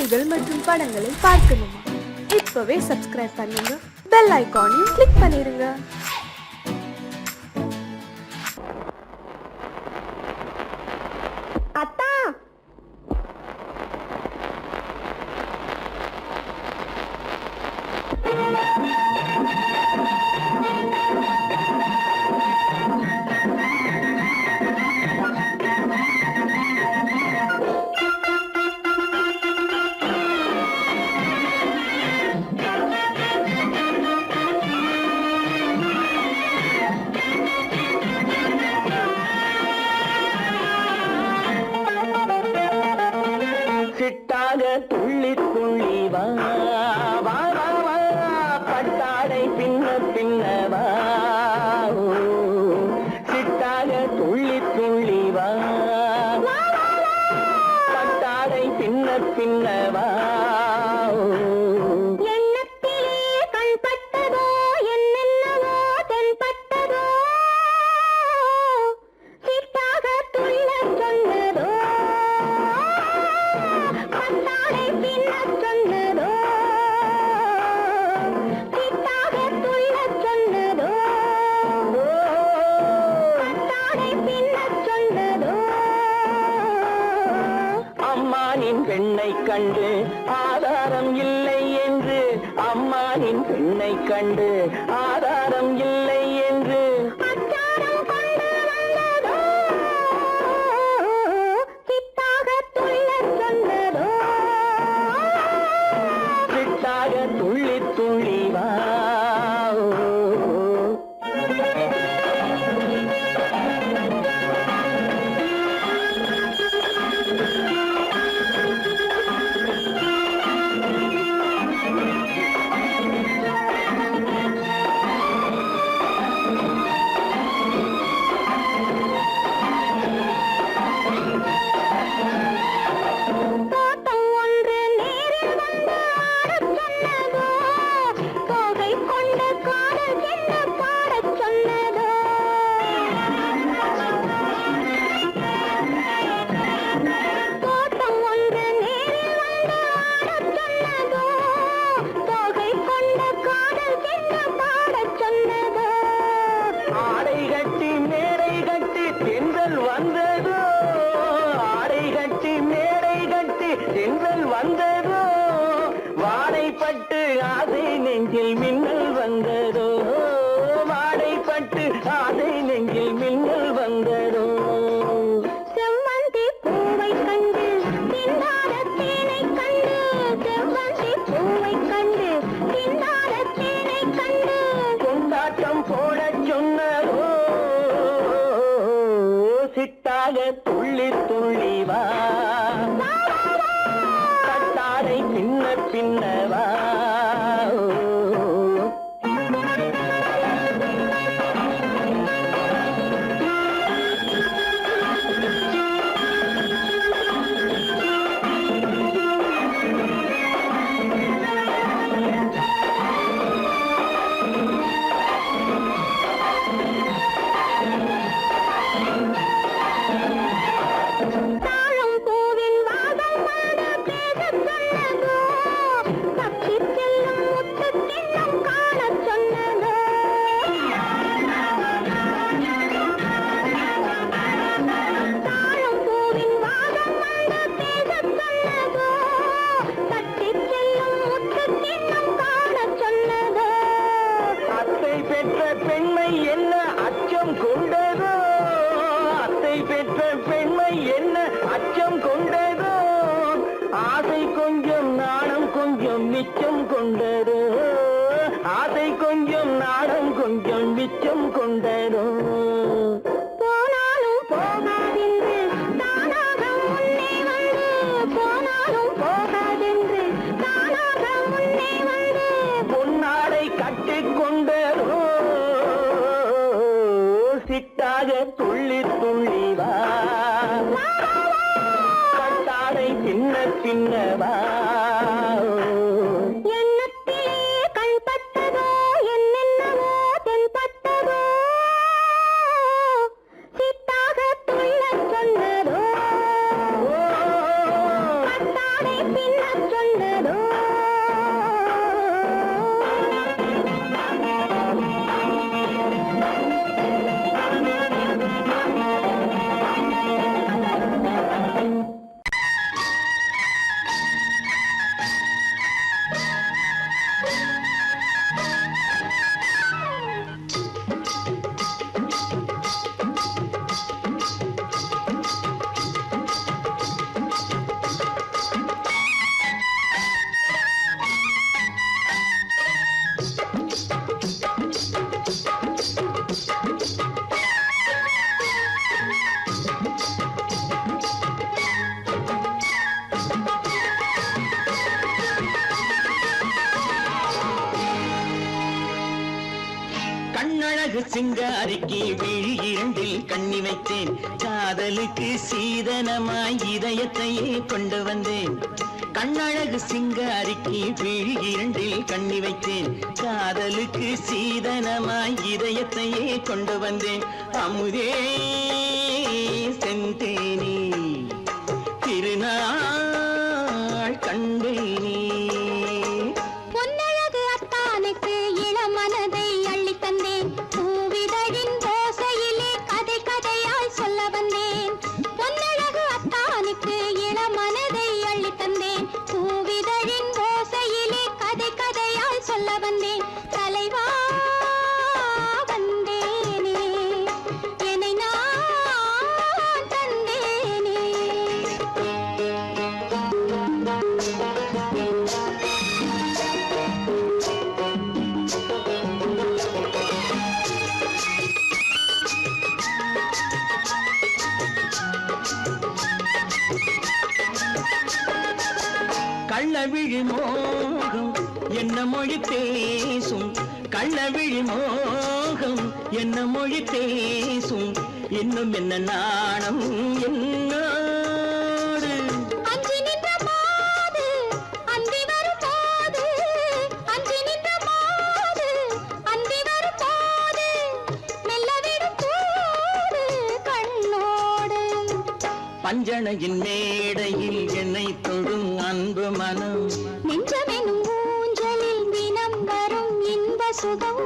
பாடல்கள் மற்றும் படங்களை பார்க்கணுமா? இப்பவே சப்ஸ்கிரைப் பண்ணுங்க, பெல் ஐகானையும் கிளிக் பண்ணிருங்க. சிட்டாக துள்ளி துள்ளி வா வா வா வா, பட்டாடை பின்ன பின்னவா. சிட்டாக துள்ளி துள்ளி வா, பட்டாடை பின்ன பின்னவா. அம்மானின் பெண்ணை கண்டு ஆதாரம் இல்லை என்று, அம்மானின் பெண்ணை கண்டு ஆதாரம் இல்லை என்று சிட்டாக துள்ளி துள்ளி வா. ஆடை கட்டி மேடை கட்டி தென்றல் வந்ததோ, ஆடை கட்டி மேடை கட்டி தென்றல் வந்ததோ, வாடைப்பட்டு ஆசை நெஞ்சில் மின்னல் வந்ததோ, வாடைப்பட்டு ஆசை நெஞ்சில் மின்னல் வந்ததோ. கொண்டாட்டம் போட சொன்னதோ, சிட்டாக துள்ளி துள்ளி வா, கட்டாடை பின்ன பின்னவா. பெற்ற பெண்மை என்ன அச்சம் கொண்டதோ, அத்தை பெற்ற பெண்மை என்ன அச்சம் கொண்டதோ, ஆசை கொஞ்சம் நாணம் கொஞ்சம் மிச்சம் கொண்டதோ, ஆசை கொஞ்சம் நாணம் கொஞ்சம் மிச்சம் கொண்டதோ. போனாலும் போகாதென்று தானாக முன்னே வந்து, போனாலும் போகாதென்று தானாக முன்னே வந்து, பொன்னாடை கட்டிக்கொண்டதோ, சிட்டாக துள்ளி துள்ளி வா, கட்டாடை பின்ன பின்னவா. பின்ன சிங்காரிக்கு விழி இரண்டில் கண்ணி வைத்தேன், காதலுக்கு சீதனமாய் இதயத்தையே கொண்டு வந்தேன். கண்ணழகு சிங்காரிக்கு விழி இரண்டில் கண்ணி வைத்தேன், காதலுக்கு சீதனமாய் இதயத்தையே கொண்டு வந்தேன். அமுதே செந்தேனே திருநாள் கண்டேனே. பொன்னழகு அத்தானுக்கு இளமனதை அள்ளி தந்தேன், பூவிதழின் ஓசையிலே கதை கதையாய் சொல்ல வந்தேன். பொன்னழகு அத்தானுக்கு இளமனதை அள்ளி தந்தேன், பூவிதழின் ஓசையிலே கதை கதையாய் சொல்ல வந்தேன். தலைவா வந்தேனே, என்னை நான் தந்தேனே. கள்ளவிழி மோகம் என்ன மொழி பேசும், கள்ளவிழி மோகம் என்ன மொழி பேசும், இன்னும் என்ன நாணம் என்னோடு. அஞ்சி நின்ற மாது அந்தி வரும் போது, அஞ்சி நின்ற மாது அந்தி வரும் போது, மெல்ல விடும் கூடு கண்ணோடு. பஞ்சணையின் மேடையில் என்னை தொடும் அன்பு மனம், நெஞ்சமெனும் ஊஞ்சலில் தினம் வரும் இன்ப சுகம்.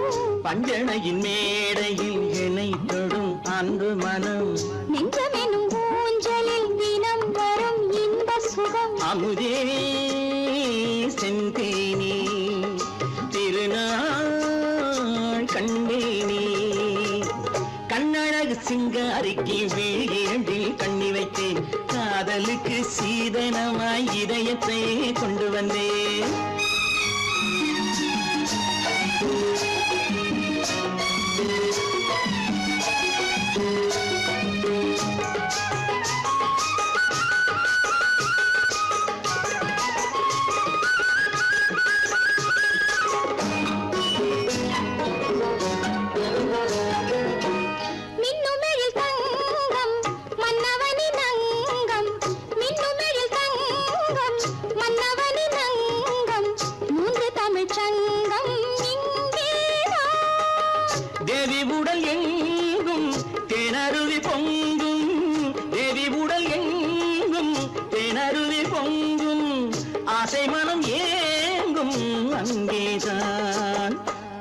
பஞ்சணையின் மேடையில் என்னை தொடும் அன்பு மனம், நெஞ்சமெனும் ஊஞ்சலில் தினம் வரும் இன்ப சுகம். அமுதே செந்தேனே திருநாள் கண்டேனே. கண்ணழகு சிங்காரிக்கு விழி இரண்டில் கண்ணி வைத்தேன், காதலுக்கு சீதனமாய் இதயத்தை கொண்டு வந்தேன். மின்னுமெழில் தங்கம் மன்னவனின் அங்கம், மின்னுமெழில் தங்கம் மன்னவனின் அங்கம், மூன்று தமிழ்ச் சங்கம் இங்கேதான். தேவி உடல் எங்கும் தேனருவி பொங்கும், தேவி உடல் எங்கும் தேனருவி பொங்கும், ஆசை மனம் ஏங்கும் அங்கேதான்.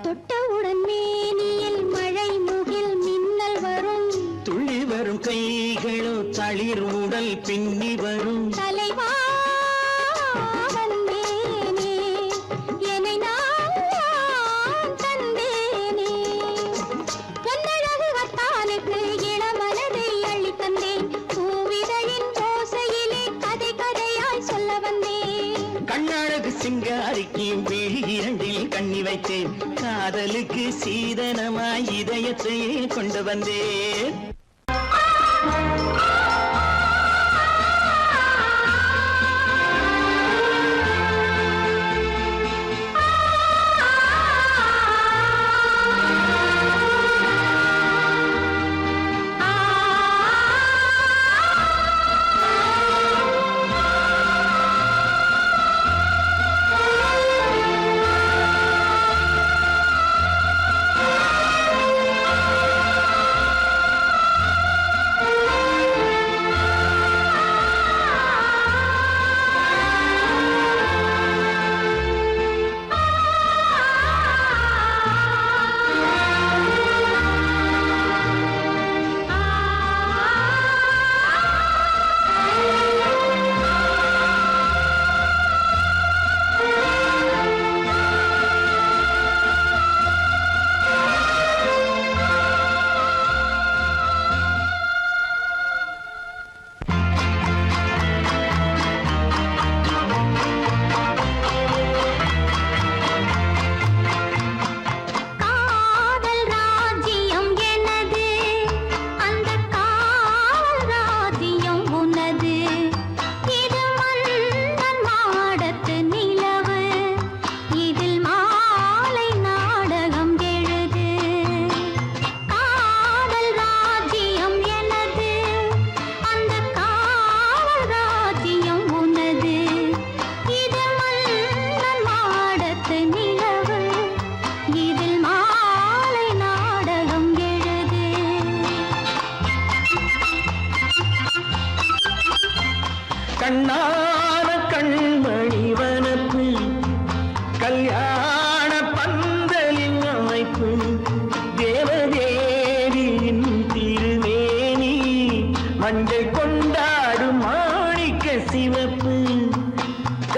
தொட்டவுடன் மேனியில் மழை முகில் மின்னல் வரும், துள்ளி வரும் கைகளோ தளிர் உடல் பின்னி வரும். தலைவா வந்தேனே, என்னை நான் தந்தேனே. பொன்னழகு அத்தானுக்கு இளமனதை அள்ளி தந்தேன், பூவிதழின் ஓசையிலே கதை கதையாய் சொல்ல வந்தேன். கண்ணழகு சிங்காரிக்கு விழி இரண்டில் கண்ணி வைத்தேன், காதலுக்கு சீதனமாய் இதயத்தையே கொண்டு வந்தேன்.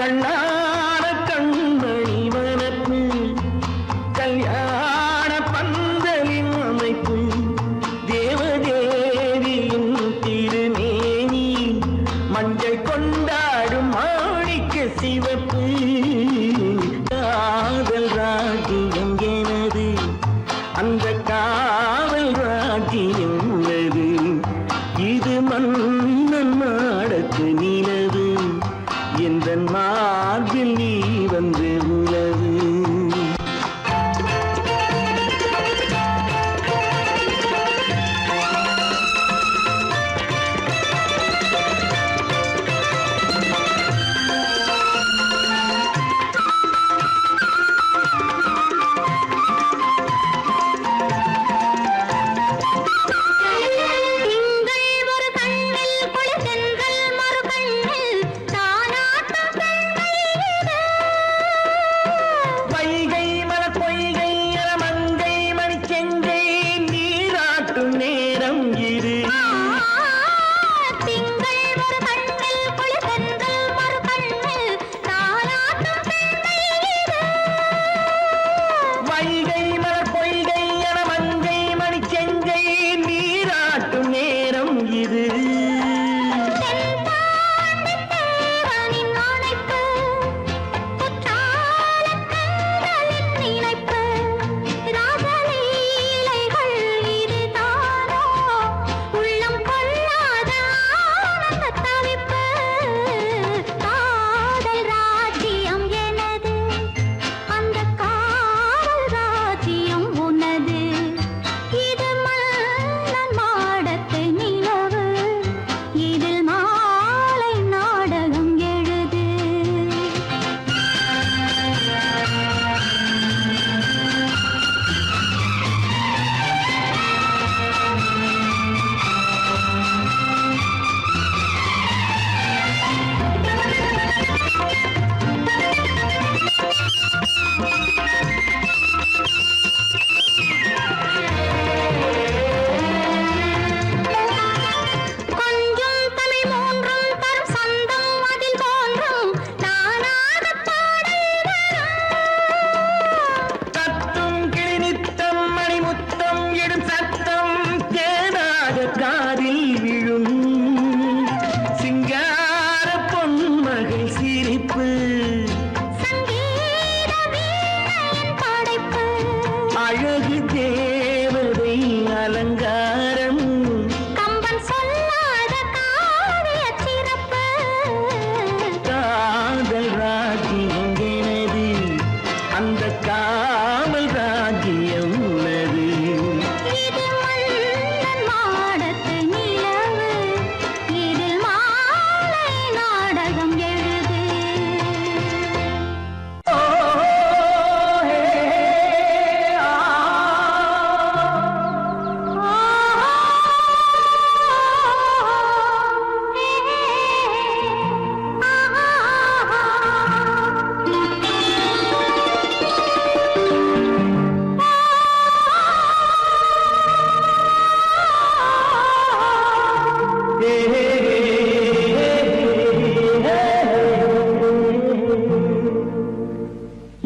கண்ணான கண்மணி வனப்பு கல்யாண பந்தலின் அமைப்பு தேவதேவியின் திருமேனி மஞ்சள் கொண்டாடும் மாணிக்க சிவப்பு காதல் ராஜ்யம் எனது அந்த காவல் ராஜ்யம் உள்ளது இது மன்னன் நாடத்து நிலவு எந்த மார்பில் நீ வந்து உலவு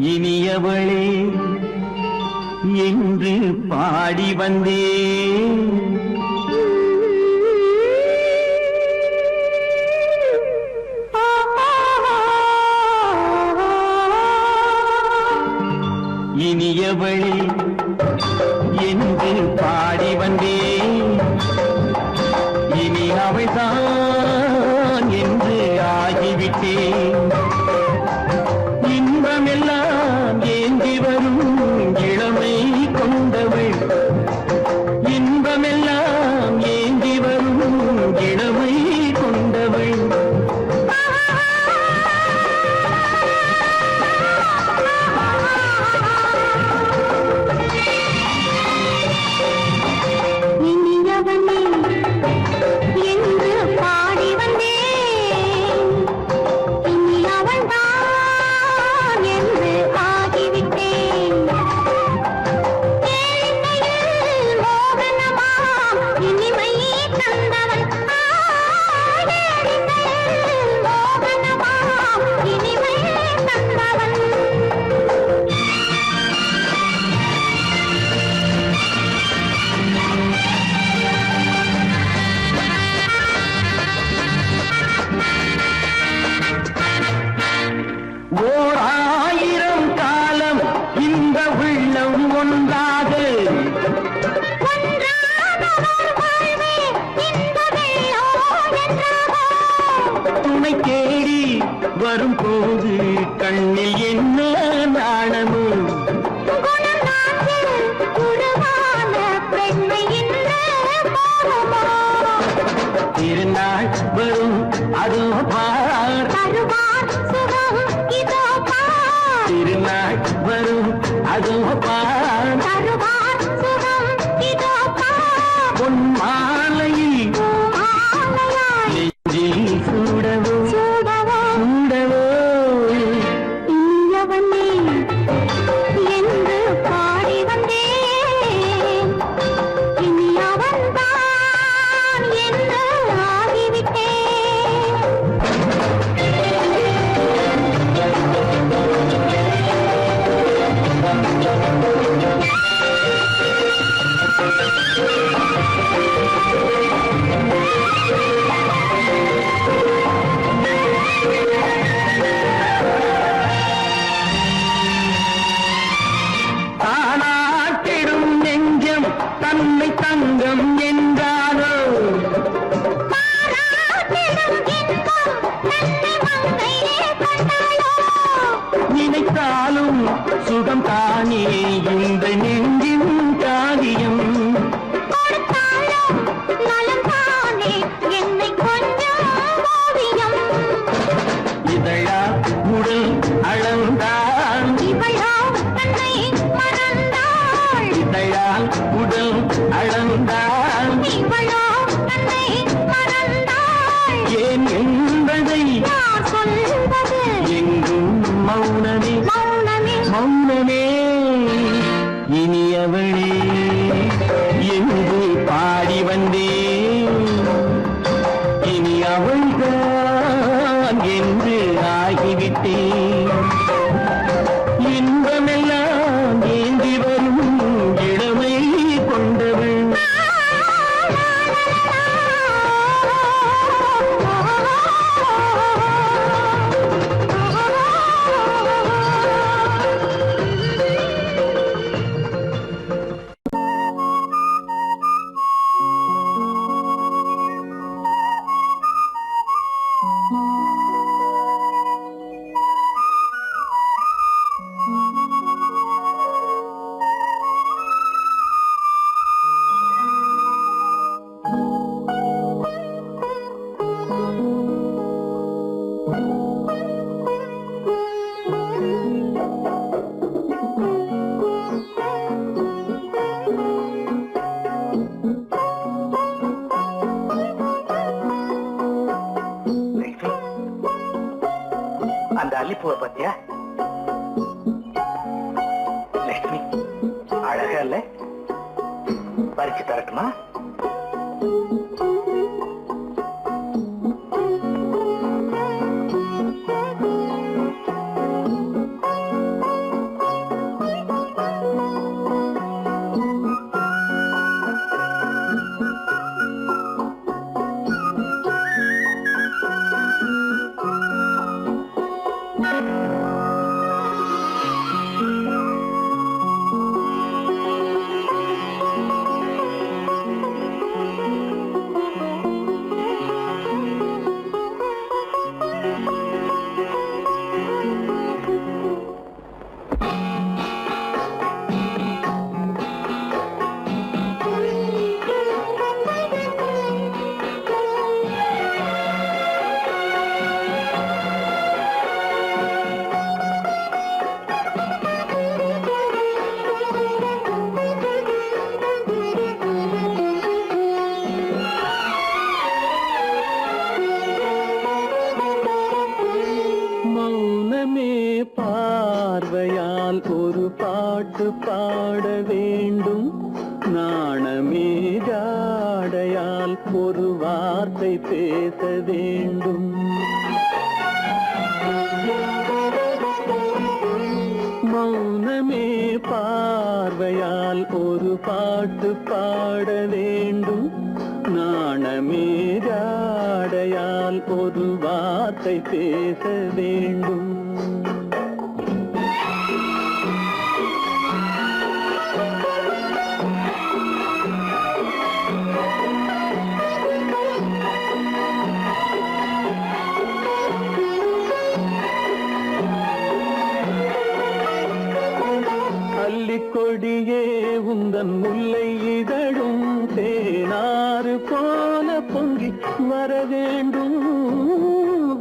இனியவளே என்று பாடி வந்தேன். இனியவளே என்று பாடி வந்தேன். இனி அவள்தான் என்று ஆகிவிட்டேன். இன்பமெல்லாம் ஏந்தி வரும் இளமை கொண்டவள். இன்பமெல்லாம் ஏந்தி வரும் இளமை கொண்டவள். ஓராயிரம் காலம் இந்த உள்ளம் ஒன்றாக துணை தேடி வரும் போது கண்ணில் என்ன நாணமோ திருநாள் வரும் அதோ பார் திருநாள் வரும் அதோ பார் பொன் மாலையில் நெஞ்சில் சூடவோ சூடவோ என்று பாடி வந்தேன் இனி அவன்தான் என்று ஆகிவிட்டேன் தானாட்டிடும் நெஞ்சம் தன்னை தங்கம் என்றாரோ நினைத்தாலும் சுகம் தானே இந்த நெஞ்சின் காரியம் இதழா உடல் அளந்தான் இதழால் உடல் அளந்தான் ஏன் என்பதை எங்கும் மௌனமே மௌனமே இனியவளே என்று பாடி வந்தேன் இனி அவள்தான் என்று ஆகிவிட்டேன் இன்பமெல்லாம் ஏந்தி வரும் இளமை கொண்டவள் அந்த அல்லிப்பூவை பத்தியா லட்சுமி அழகா இல்ல பறிச்சு தரட்டுமா பார்வையால் ஒரு பாட்டு பாட வேண்டும் நாணமே ஜாடையால் ஒரு வார்த்தை பேச வேண்டும் மௌனமே பார்வையால் ஒரு பாட்டு பாட வேண்டும் நாணமே ஜாடையால் ஒரு வார்த்தை பேச வேண்டும் கொடியே உந்தன் முல்லை இதழும் தேனாறு போல பொங்கி வர வேண்டும்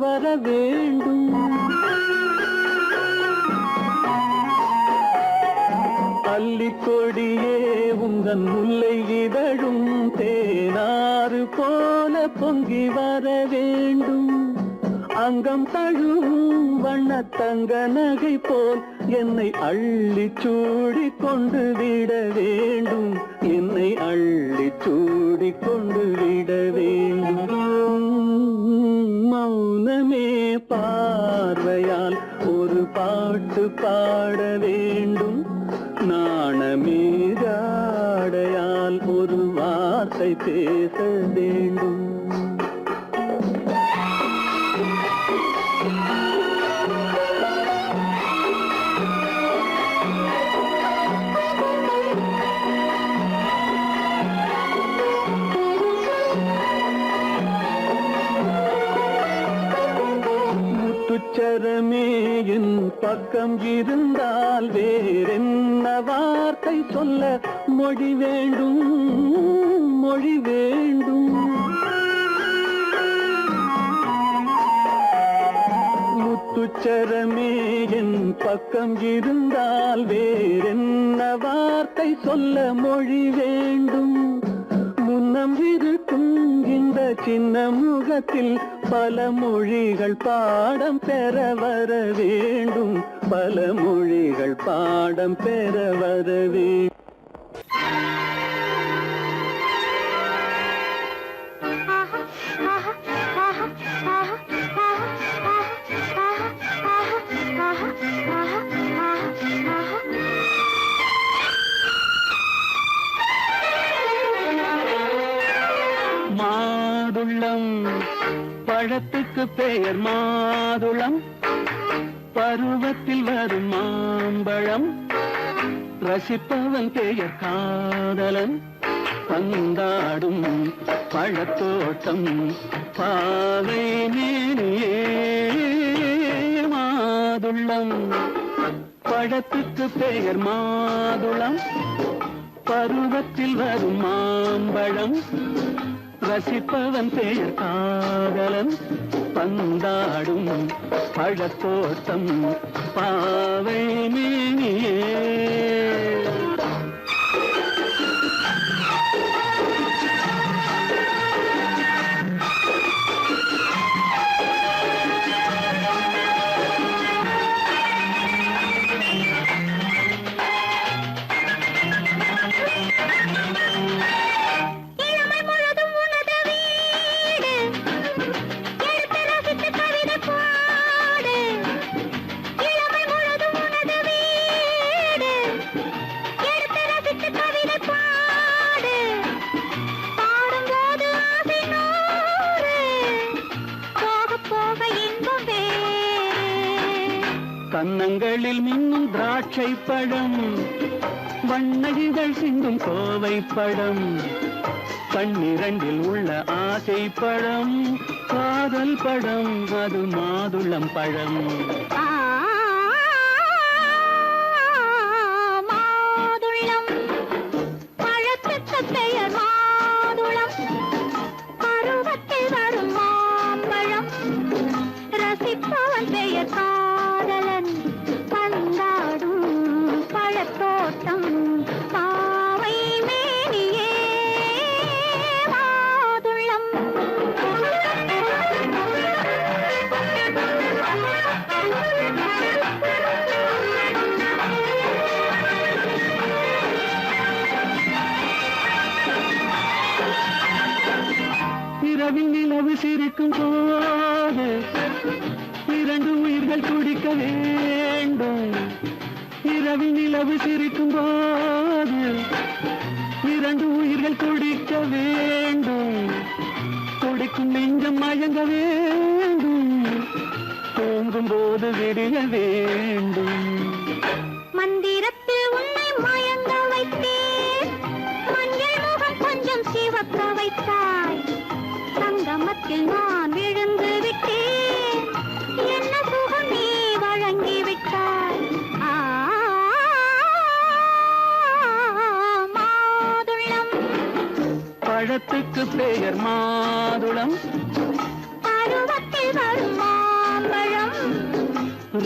வர வேண்டும். அல்லிக்கொடியே உந்தன் முல்லை இதழும் தேனாறு போல பொங்கி வர வேண்டும். அங்கம் தழுவும் வண்ணத்தங்க நகை போல் என்னை அள்ளி சூடி கொண்டு விட வேண்டும். என்னை அள்ளி சூடி கொண்டு விட வேண்டும். மௌனமே பார்வையால் ஒரு பாட்டு பாட வேண்டும். நாணமே ஜாடையால் ஒரு வார்த்தை பேச வேண்டும். முத்துச்சரமே என் பக்கம் இருந்தால் வேறென்ன வார்த்தை சொல்ல மொழி வேண்டும் மொழி வேண்டும். முத்துச்சரமே என் பக்கம் இருந்தால் வேறென்ன வார்த்தை சொல்ல மொழி வேண்டும். முன்னம் இருக்கும் இந்த சின்ன முகத்தில் பல மொழிகள் பாடம் பெற வர வேண்டும். பல மொழிகள் பாடம் பெற வர வேண்டும். மாதுளம் பழத்துக்கு பெயர் மாதுளம். பருவத்தில் வரும் மாம்பழம். ரசிப்பவன் பெயர் காதலன். பந்தாடும் பழத்தோட்டம் பாவை மேனியே. மாதுளம் பழத்துக்கு பெயர் மாதுளம். பருவத்தில் வரும் மாம்பழம். ரசிப்பவன் பெயர் காதலன். பந்தாடும் பழத்தோட்டம் பாவை மேனியே. கன்னங்களில் மின்னும் திராட்சை பழம். வண்ண இதழ் சிந்தும் கோவை பழம். கண்ணிரண்டில் உள்ள ஆசை பழம். காதல் பழம் அது மாதுளம் பழம். மாதுளம் பழத்துக்கு பெயர் மாதுளம். பருவத்தில் வரும் மாம்பழம். ரசிப்பவன் பெயர் காதலன். பந்தாடும் பழத்தோட்டம் பாவை மேனியே. மாதுளம் இரவில் நிலவு சிரிக்கும் போது இரண்டு உயிர்கள் துடிக்க வேண்டும். இரவில் நிலவு சிரிக்கும் போது இரண்டு உயிர்கள் துடிக்க வேண்டும். துடிக்கும் நெஞ்சம் மயங்க வேண்டும். தூங்கும் போது விடிய வேண்டும். மந்திரத்தில் உன்னை மயங்க வைத்தேன். மஞ்சள் முகம் கொஞ்சம் சிவக்க வைத்தாய். சங்கமத்தில் நான் விழுந்து விட்டேன். என்ன சுகம் நீ வழங்கி விட்டாய். பழத்துக்கு பெயர் மாதுளம். பருவத்தில் வரும் மாம்பழம்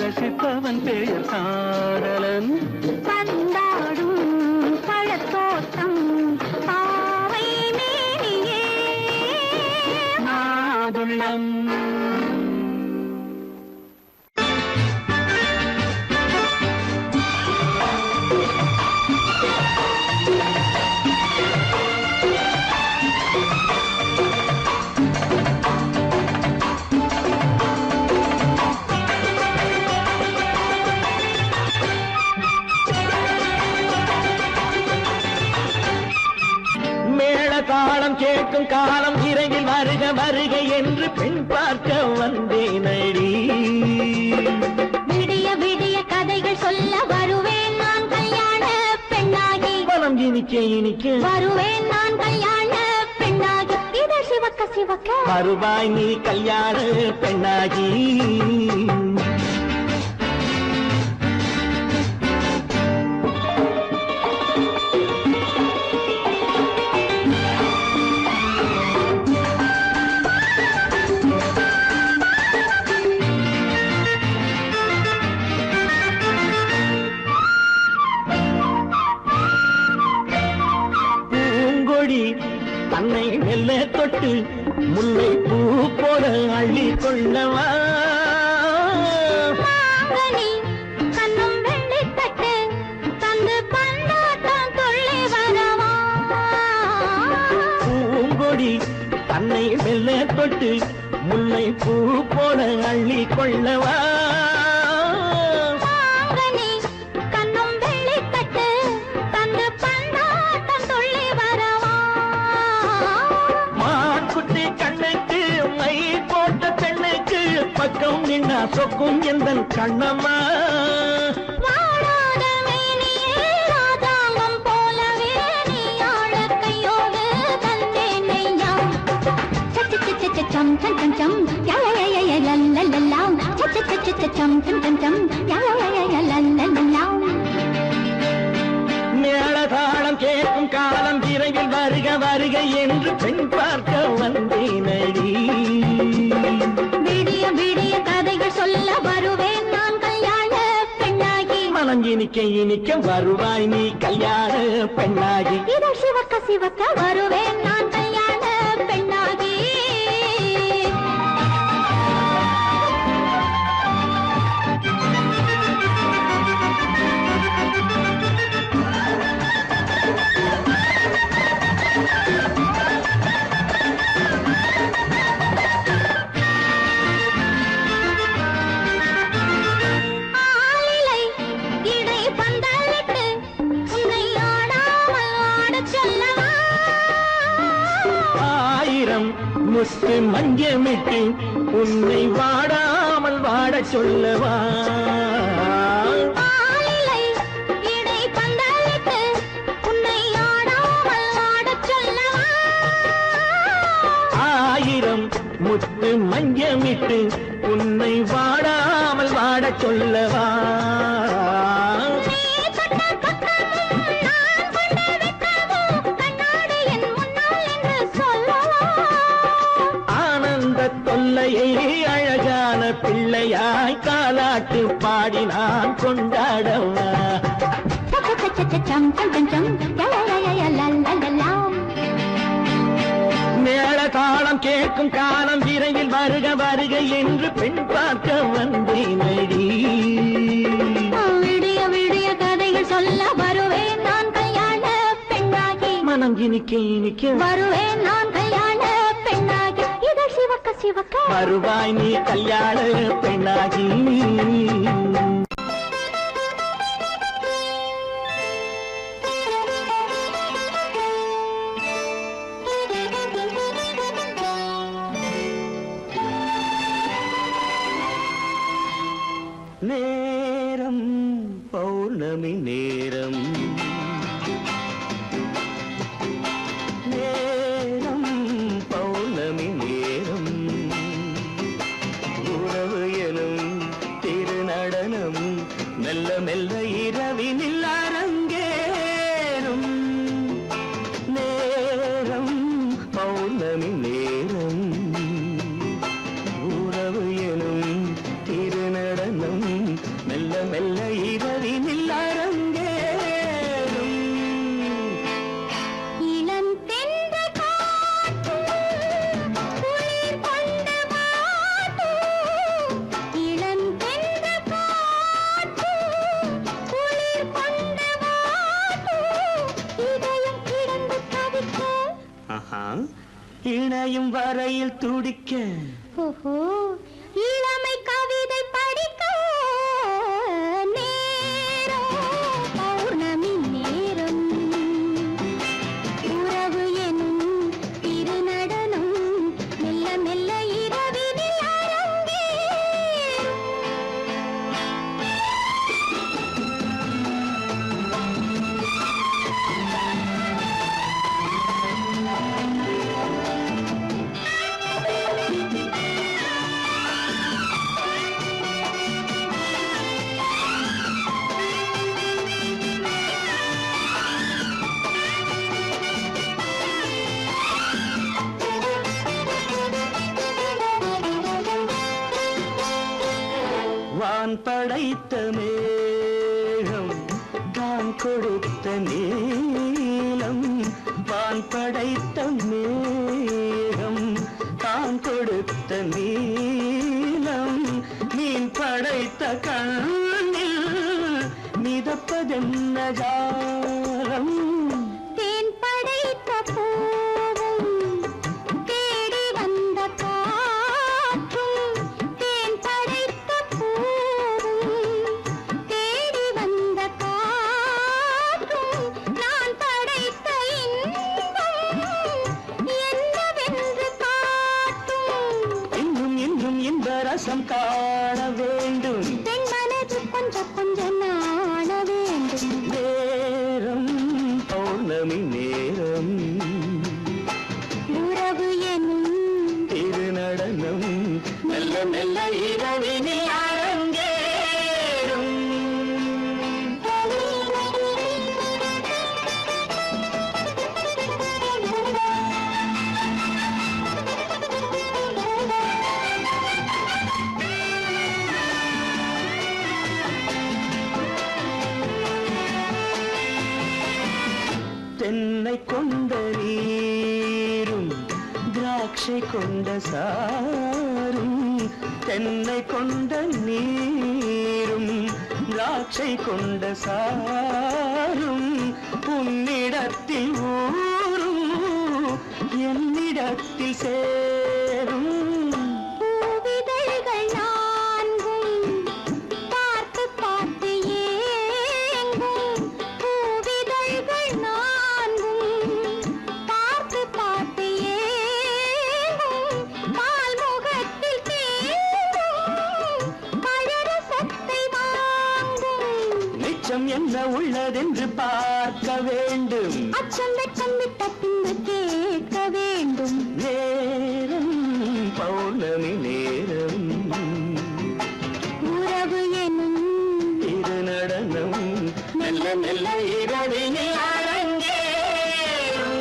ரசிப்பவன் பெயர் காதலன். பந்தாடும் பழத்தோட்டம் பாவை மேனியே மாதுளம். தாளம் கேட்கும் காலம் விரைவில் வருக வருக என்று பெண் பார்க்க வந்தேனடி. விடிய விடிய கதைகள் சொல்ல வருவேன் நான் கல்யாண பெண்ணாகி. மனம் இனிக்க இனிக்க வருவேன் நான் கல்யாண பெண்ணாகி. இதழ் சிவக்க சிவக்க வருவாய் நீ கல்யாண பெண்ணாகி. தன்னை மெல்ல தொட்டு முல்லை பூ போல அள்ளி கொள்ளவா. கண்ணும் வெள்ளி தட்டு தந்து பந்தாட்டம் துள்ளி வரவா. பூங்கொடி தன்னை மெல்ல தொட்டு முல்லை பூ போல அள்ளி கொள்ளவா. பக்கம் நின்னா சொக்கும் எந்தன் கண்ணம்மா. வாழாத மேனியே ராதாங்கம் போலவே நீ ஆழ கையோடு தந்தேன் நெய்யா. சச்ச சச்ச சச்சம் சம் சம் சம் யய லல்லல்லாம். சச்ச சச்ச சச்சம் சம் சம் சம் யய லல்லல்லாம். மேளதாளம் கேட்கும் காலம் விரைவில் வருக வருக என்று பெண் பார்க்க வந்தேனடி. விடிய விடிய கதைகள் சொல்ல வருவேன் நான் கல்யாண பெண்ணாகி. மனம் இனிக்க இனிக்க வருவாய் நீ கல்யாண பெண்ணாகி. இதழ் சிவக்க சிவக்க வருவேன் நான் கல்யாண பெண்ணாகி. முத்து மஞ்சமிட்டு உன்னை வாடாமல் வாடச் சொல்லவா. ஆயிரம் முத்து மஞ்சமிட்டு உன்னை வாடாமல் வாடச் சொல்லவா. தொல்லையை அழகான பிள்ளையாய் காலாட்டு பாடி நான் கொண்டாடவா. மேள தாளம் கேட்கும் காலம் விரைவில் வருக வருக என்று பெண் பார்க்க வந்தேனடி. விடிய விடிய கதைகள் சொல்ல வருவேன் நான் கல்யாண பெண்ணாகி. மனம் இனிக்க இனிக்க வருவேன் நான் கல்யாண பெண்ணாகி. இதழ் சிவக்க சிவக்க வருவாய் நீ கல்யாண பெண்ணாகி. நேரம் பௌர்ணமி நேரம். நேரம் பௌர்ணமி நேரம். உறவு எனும் திருநடனம் மெல்ல மெல்ல இரவினில் அரங்கேறும். நேரம் மெல்ல மெல்ல இரவினில் அரங்கேறும். இளம் தென்றல் காற்றும் குளிர் கொண்டு வாட்டும். இளம் தென்றல் காற்றும் குளிர் கொண்டு வாட்டும். இதயம் கிடந்து தவிக்க. ஆஹா, இணையும் வரையில் துடிக்க. ஓஹோ, இளமை கவிதை படிக்க நேரம் பௌர்ணமி நேரம். உறவு எனும் திருநடனம் மெல்ல மெல்ல இரவினில் அரங்கேறும். வான் படைத்த மேகம் தான் கொடுத்த நீலம். வான் படைத்த மேகம் தான் கொடுத்த நீலம். மீன் படைத்த கண்ணில் மிதப்பதென்ன ஜாலம். தேன் படைத்த பூவும் தேடி வந்த காற்றும். தேன் படைத்த பூவும் தேடி வந்த காற்றும். நான் படைத்த இன்பம் என்னவென்று காட்டும். இன்னும் இன்னும் இன்ப ரசம் காண வேண்டும். பெண் மனது கொஞ்சம் கொஞ்சம் நாண வேண்டும். நேரம் பௌர்ணமி நேரம். உறவு எனும் திருநடனம் மெல்ல மெல்ல இரவினில் அரங்கேறும். தென்னை கொண்ட நீரும் திராட்சை கொண்ட சாரும். தென்னை கொண்ட நீரும் திராட்சை கொண்ட சாரும். உன்னிடத்தில் ஊரும் என்னிடத்தில் சேரும். பூவிதழ்கள் நான்கும் பார்த்து பார்த்து ஏங்கும். பூவிதழ்கள் நான்கும் பார்த்து பார்த்து ஏங்கும். பால்முகத்தில் தேங்கும் பழரசத்தை வாங்கும். நிச்சம் என்ன உள்ளதென்று பார்க்க வேண்டும். அச்சம் வெட்கம் விட்ட பின்பு கேட்க வேண்டும். நேரம் பௌர்ணமி நேரம். உறவு எனும் திருநடனம் மெல்ல மெல்ல இரவினில் அரங்கேறும்.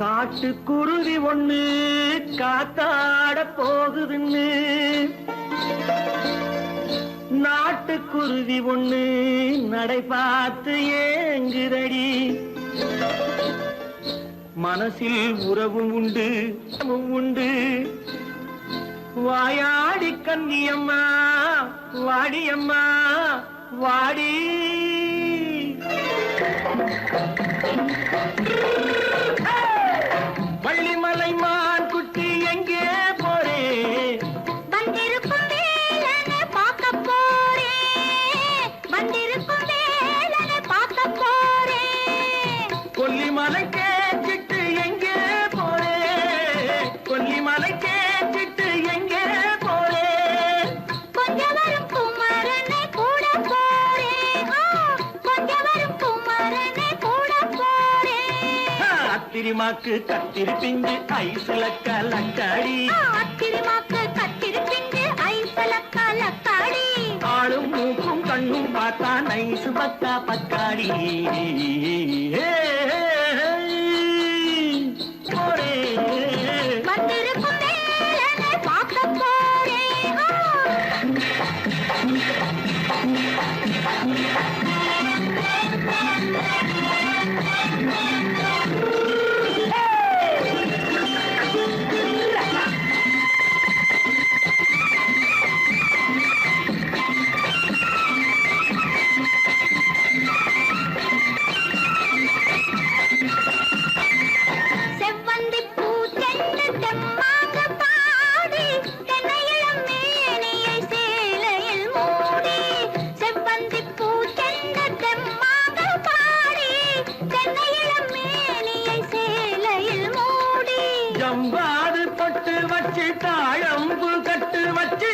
காட்டுக்குருவி ஒண்ணு காத்தாட போகுதுன்னு நாட்டுக்குருவி ஒண்ணு நடை பார்த்து ஏங்குதடி. மனசில் உறவும் உண்டு உண்டு. வாயாடி கன்னியம்மா வாடியம்மா வாடி. வள்ளிமலை மான் குட்டி எங்கே போறே? வந்திருக்கும் வேலனை பார்க்க போறேன். வந்திருக்கும் வேலனை பார்க்க போறேன். கொல்லிமலை கேச்சிட்டு எங்கே போறே? கொல்லிமலை கேச்சிட்டு எங்கே போறே? கொஞ்சம் வரும் குமரனை கூட போறேன். கொஞ்சம் வரும் குமரனை கூட போறேன். அத்திரிமாக்கு கத்திரி பிஞ்சு ஐசுல கலக்காடி. அத்திரிமாக்கு கத்திரி பிஞ்சு ஐசல கலக்காடி. ஆளும் மூக்கும் கண்ணும் பார்த்தா நைசு பத்தா பக்காடி. போறே தெம்மாக பாடி தென்னையிளம் மேனியை சேலையில் மூடி செவ்வந்தி பூச்செண்ட தெம்மாக பாடி தென்னையிளம் மேனியை சேலையில் மூடி ஜம்பாது பொட்டு வச்சு தாழம்பு கட்டு வச்சு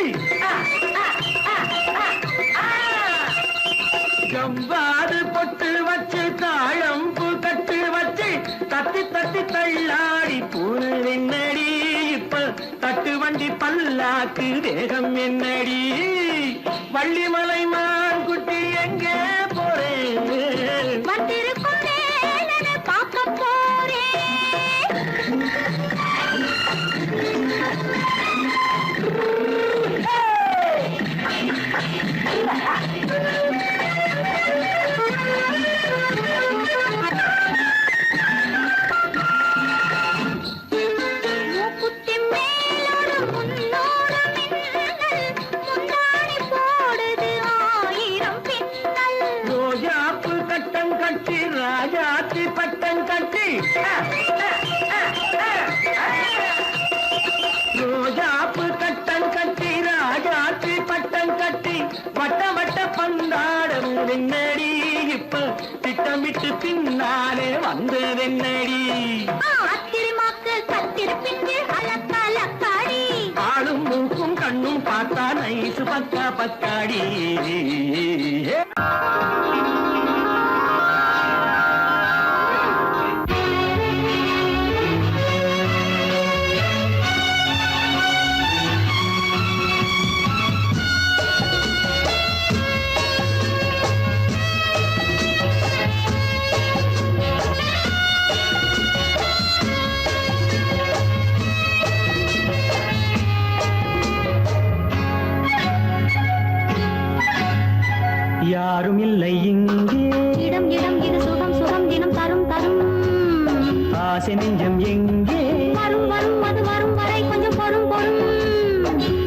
ஜம்பாது பொட்டு வச்சு தாழம்பு கட்டு வச்சு தட்டி தட்டி தள்ளாடி பூனு என்னடி இப்ப தட்டு வண்டி பல்லாக்கு வேகம் என்னடி வள்ளிமலை மான் குட்டி எங்கே போறேன் வந்திருக்கும் வேலனை பார்க்க போறேன் மூக்குத்தி மேலோடு முன்னோடு மின்னல் முந்தாணி போடுது ஆயிரம் பின்னல் ரோஜாப்பு கட்டம் கட்டி ராஜாத்தி பட்டம் கட்டி ரோஜாப்பு கட்டம் கட்டி ராஜாத்தி பட்டம் கட்டி வட்ட வட்ட பந்தாடம் வெண்ணடி இப்ப திட்டமிட்டு பின்னாலே வந்ததென்னடி ஆத்திரமாக்கு கத்திருப்பின்று அலக்காடி ஆளும் மூக்கும் கண்ணும் பார்த்தா நைசு பக்கா பக்காடி யாரும் இல்லை இங்கே இடம் இடம் இது சுகம் சுகம் தினம் தரும் தரும் ஆசை நெஞ்சம் எங்கே வரும் வரும் அது வரும் வரை கொஞ்சம் பொறும் பொறும்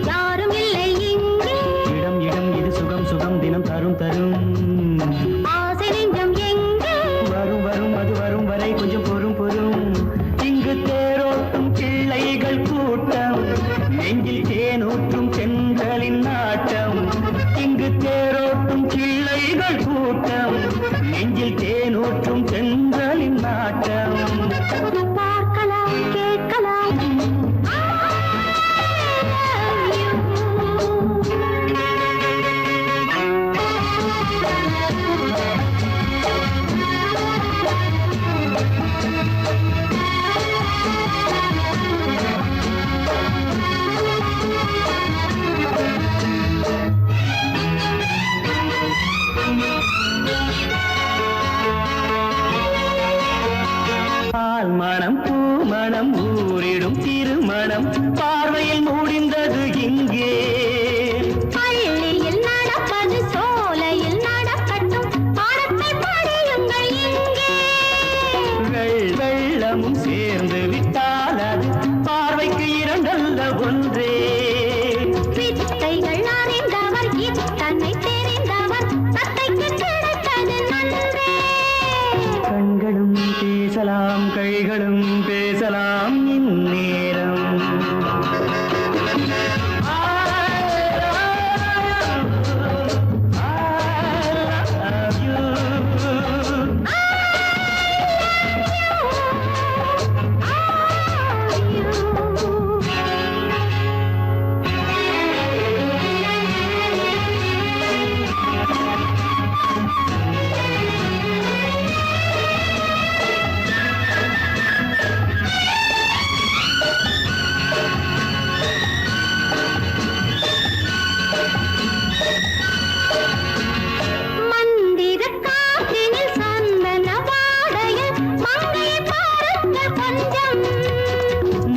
யாரும் இல்லை இங்கே இடம் இடம் இது சுகம் சுகம் தினம் தரும் தரும் ஆசை நெஞ்சம் எங்கே வரும் வரும் அது வரும் வரை கொஞ்சம் பொறும் பொறும் இங்கு தேரோட்டும் பிள்ளைகள் கூட்டம் நெஞ்சில் தேனூற்றும் பெண்களின் நாட்டம் இங்கு தேரோட்டும் பிள்ளைகள் கூட்டம் நெஞ்சில் தேனூற்றும் பெண்களின் நாட்டம் பார்க்கலாம் கேட்கலாம் பால் மணம் பூ மணம் ஊரிடும் திருமணம் பார்வையில் முடிந்தது இங்கே பள்ளியில் நடப்பது சோலையில் நடக்கட்டும் பாடத்தை படியுங்கள் இங்கே வெள்ளமும் சேர்ந்து விட்டால் அது பார்வைக்கு இரண்டல்ல ஒன்றே வித்தைகள் அறிந்தவர் இத்தனை தெரிந்தவர் தத்தைக்கு கிடைத்தது நன்றே கண்களும் பேசலாம் கைகளும் பேசலாம் இந்நேரம் மந்திர காற்றினில் சந்தன வாடையில் மங்கையை பாருங்கள் கொஞ்சம்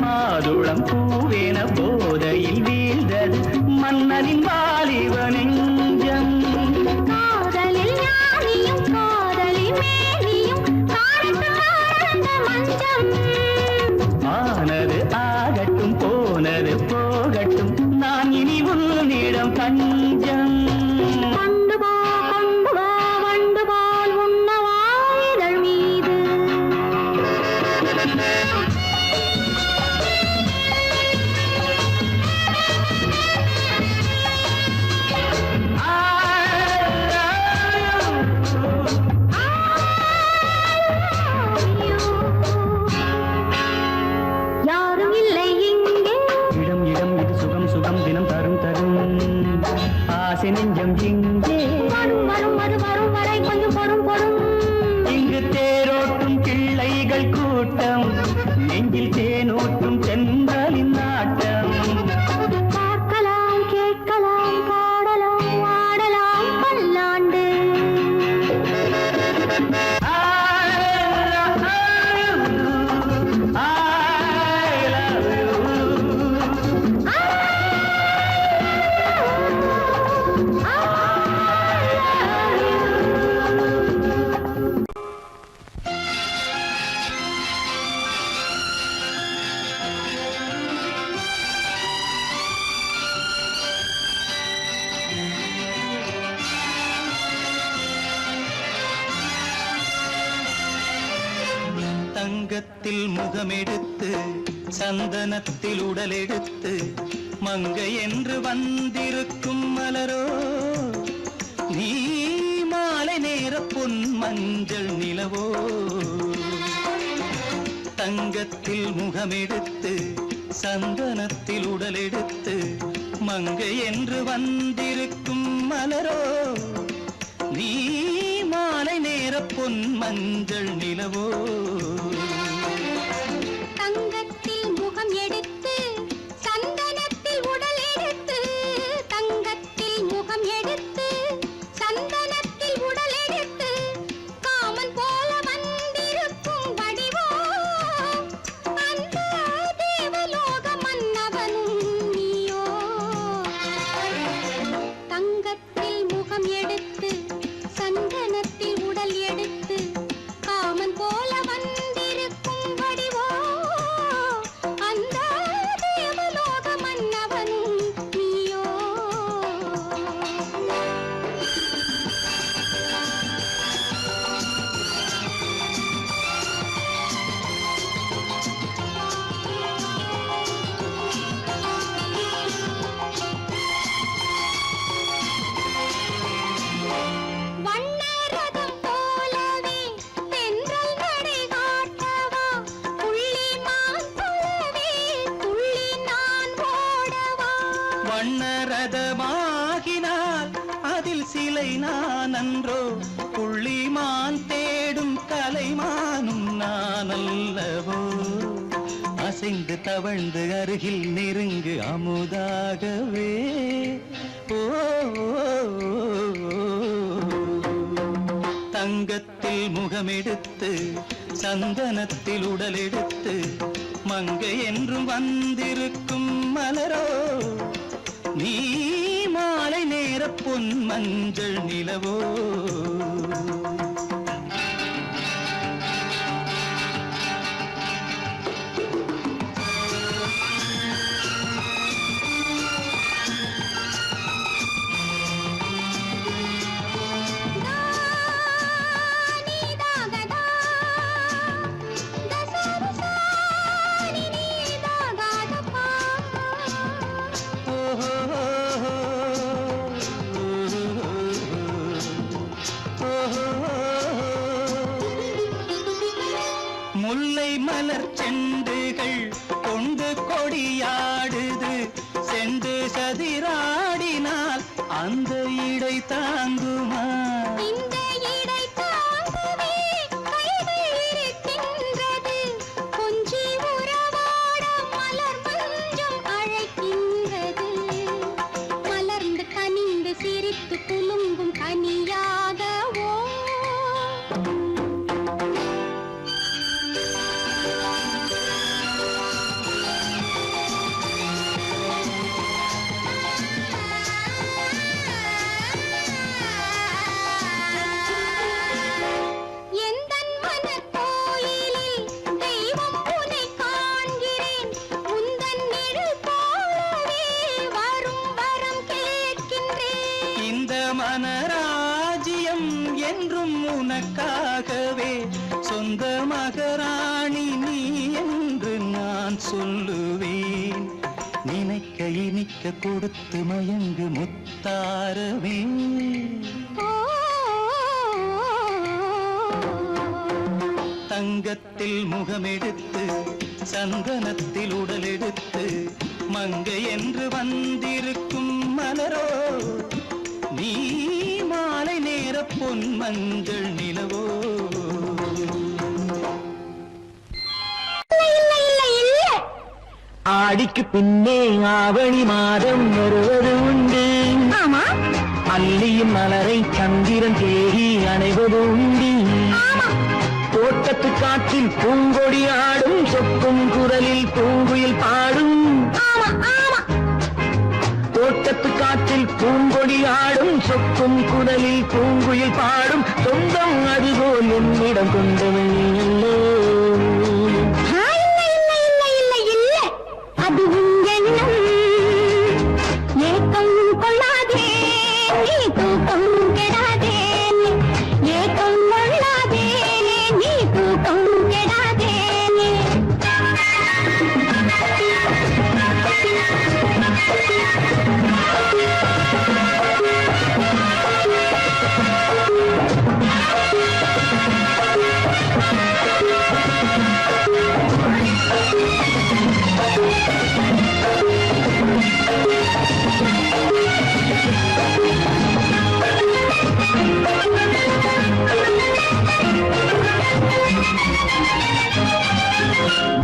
மாதுளம் பூவேன போதையில் வீழ்ந்தது மன்னனின் வாலிப நெஞ்சம் காதலில் ஞானியும் காதலி மேனியும் காணத்து ஆனந்த மஞ்சம் ஆனது ஆகட்டும் போனது போகட்டும் நான் இனி உன்னிடம் பஞ்சம் கொண்டு வா வண்டு போல் உண்ணவா இதழ் மீது ஆசை நெஞ்சம் இங்கே வரும் வரும் அது வரும் வரை கொஞ்சம் பொறும் பொறும். இங்கு தேரோட்டும் கிள்ளைகள் கூட்டம், நெஞ்சில் தேனூட்டும் சென்றலின் நாட்டம். பார்க்கலாம் கேட்கலாம் பாடலாம் ஆடலாம் பல்லாண்டு. தங்கத்தில் முகமெடுத்து சந்தனத்தில் உடலெடுத்து மங்கை என்று வந்திருக்கும் மலரோ, நீ மாலை நேர பொன் மஞ்சள் நிலவோ. தங்கத்தில் முகமெடுத்து சந்தனத்தில் உடலெடுத்து மங்கை என்று வந்திருக்கும் மலரோ, நீ மாலை நேர பொன் மஞ்சள் நிலவோ. தங்கத்தில் முகம் எடுத்து சந்தனத்தில் உடல் எடுத்து, தங்கத்தில் முகம் எடுத்து சந்தனத்தில் உடல் எடுத்து, காமன் போல வந்திருக்கும் வடிவோ, அந்த தேவலோக மன்னவனும் நீயோ. தங்கத்தில் முகம் எடுத்து சந்தனத்தில் உடல் எடுத்து, காமன் போல வந்திருக்கும் வடிவோ, அந்த தேவலோக மன்னவனும் நீயோ. வண்ணரதம் போலவே தென்றல் நடை காட்டவா, புள்ளிமான் போலவே துள்ளி நான் ஓடவா. வண்ணரதமாகினால் அதில் சிலை நான் அன்றோ, புள்ளிமான் தேடும் கலைமானும் நான் அல்லவோ. அசைந்து தவழ்ந்து அருகில் நெருங்கு அமுதாகவே. ஓ, தங்கத்தில் முகமெடுத்து சந்தனத்தில் உடலெடுத்து மங்கை என்றும் வந்திருக்கும் மலரோ, நீ மாலை நேர பொன் மஞ்சள் நிலவோ. முல்லை மலர் செண்டுகள் கொண்டு கொடியாடுது, செண்டு சதிராடினால் அந்த இடை தாங்குமா. இந்த இடை தாங்குவே கைகள் இருக்கின்றது, கொஞ்சி உறவாட மலர் மஞ்சம் அழைக்கின்றது. மலர்ந்து கனிந்து சிரித்து குலுங்கும் கனியாகவோ. எந்தன் மனக்கோயிலில் தெய்வம் உன்னை காண்கிறேன், உந்தன் நிழல் போலவே வரும் வரம் கேட்கின்றேன். இந்த மனராஜ்யம் என்றும் உனக்காகவே, சொந்த மகராணி நீ என்று நான் சொல்லுவேன். நினைக்க இனிக்க கொடுத்து மயங்கு முத்தாரவே. தங்கத்தில் முகமெடுத்து சந்தனத்தில் உடலெடுத்து மங்கை என்று வந்திருக்கும் மலரோ, பொன் மஞ்சள் நிலவோ ஆடிக்கு பின்னே ஆவணி மாதம் வருவது உண்டு. ஆமா அல்லியின் மலரை சந்திரன் தேடி அணைவது உண்டு. தோட்டத்து காற்றில் பூங்கொடி ஆடும் சொக்கும் குரலில் பூங்குயில் பாடும். தோட்டத்து காற்றில் பூங்கொடி ஆடும் சொக்கும் குரலில் பூங்குயில் பாடும். சொந்தம் அதுபோல் என்னிடம் கொண்டவன் அல்லோ. அது எண்ணம் ஏக்கம் கொள்ளாதே நீ தூக்கம் கெடாதே ஏக்கம் கொள்ளாதே நீ தூக்கம் கெடாதே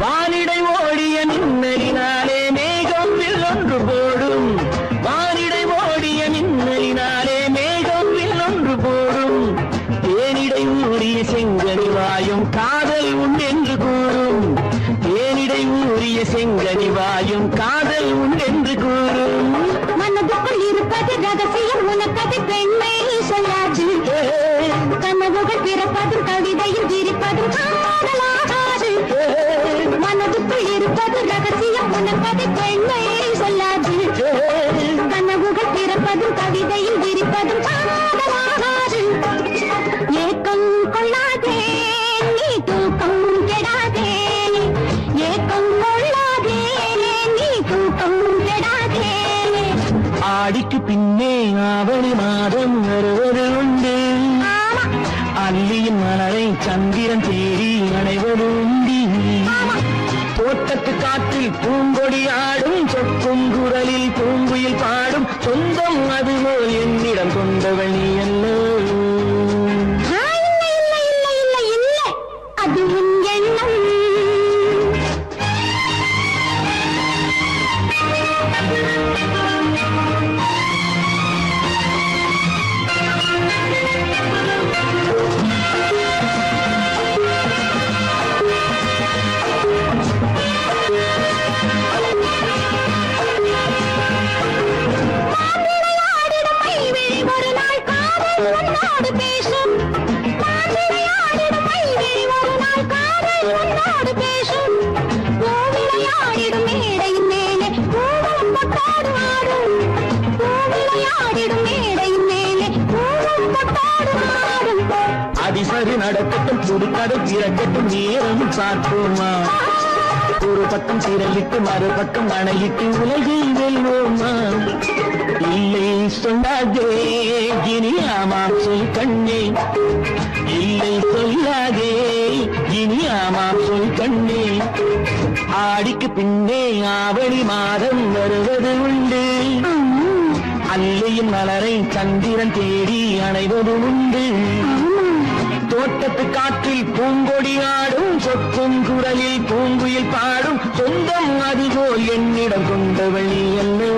வானிடை ஓடிய மின்னலினாலே மேகம் வில்லொன்று போடும். வானிடை ஓடிய மின்னலினாலே மேகம் வில்லொன்று போடும். தேனிடை ஊறிய செங்கனி வாயும் காதல் உண்டென்று கூறும். தேனிடை ஊறிய செங்கனி வாயும் காதல் உண்டென்று கூறும். மனதுக்குள் இருப்பது ரகசியம் உனக்கது பெண்மை சொல்லாது கனவுகள் பிறப்பதும் கவிதையில் விரிப்பதும் காதலாகாது. மனதுக்குள் இருப்பது ரகசியம் உனக்கது பெண்மை சொல்லாது கனவுகள் பிறப்பதும் கவிதையில் விரிப்பதும் காதலாகாது. ஏக்கம் கொள்ளாதே நீ தூக்கம் கெடாதே ஏக்கம் கொள்ளாதே நீ தூக்கம் கெடாதே. ஆடிக்கு பின்னே ஆவணி மாதம் வருவது உண்டு. அல்லியின் மலரை சந்திரன் தேடி அணைவது உண்டு. தோட்டத்து காற்றில் பூங்கொடி ஆடும் சொக்கும் குரலில் பூங்குயில் பாடும். சொந்தம் அதுபோல் என்னிடம் கொண்டவள் நீ அல்லோ. அது உன் எண்ணம் ஒரு நாள் காதல் உன்னோடு பேசும். விளையாடிடும் ஒரு நாள் காதல் உன்னோடு பேசும். விளையாடிடும் மேடையின் மேலே பூவும் பொட்டாடு ஆடும். விளையாடிடும் மேடையின் மேலே பூவும் பொட்டாடு ஆடும். அதிசரி நடக்கட்டும் புதுக்கடை திறக்கட்டும் நேரம் பார்ப்போமா. ஒரு பக்கம் திரளிட்டு மறுபக்கம் அணையிட்டு உலகை வெல்வோமா. இல்லை சொல்லாதே இனி ஆமாம் சொல் கண்ணே. இல்லை சொல்லாதே இனி ஆமாம் சொல் கண்ணே. ஆடிக்கு பின்னே ஆவணி மாதம் வருவது உண்டு. அல்லையின் மலரை சந்திரன் தேடி அணைவது உண்டு. தோட்டத்து காற்றில் பூங்கொடி ஆடும் சொக்கும் குரலில் பூங்குயில் பாடும். சொந்தம் அதுபோல் என்னிடம் கொண்டவள் அல்லோ.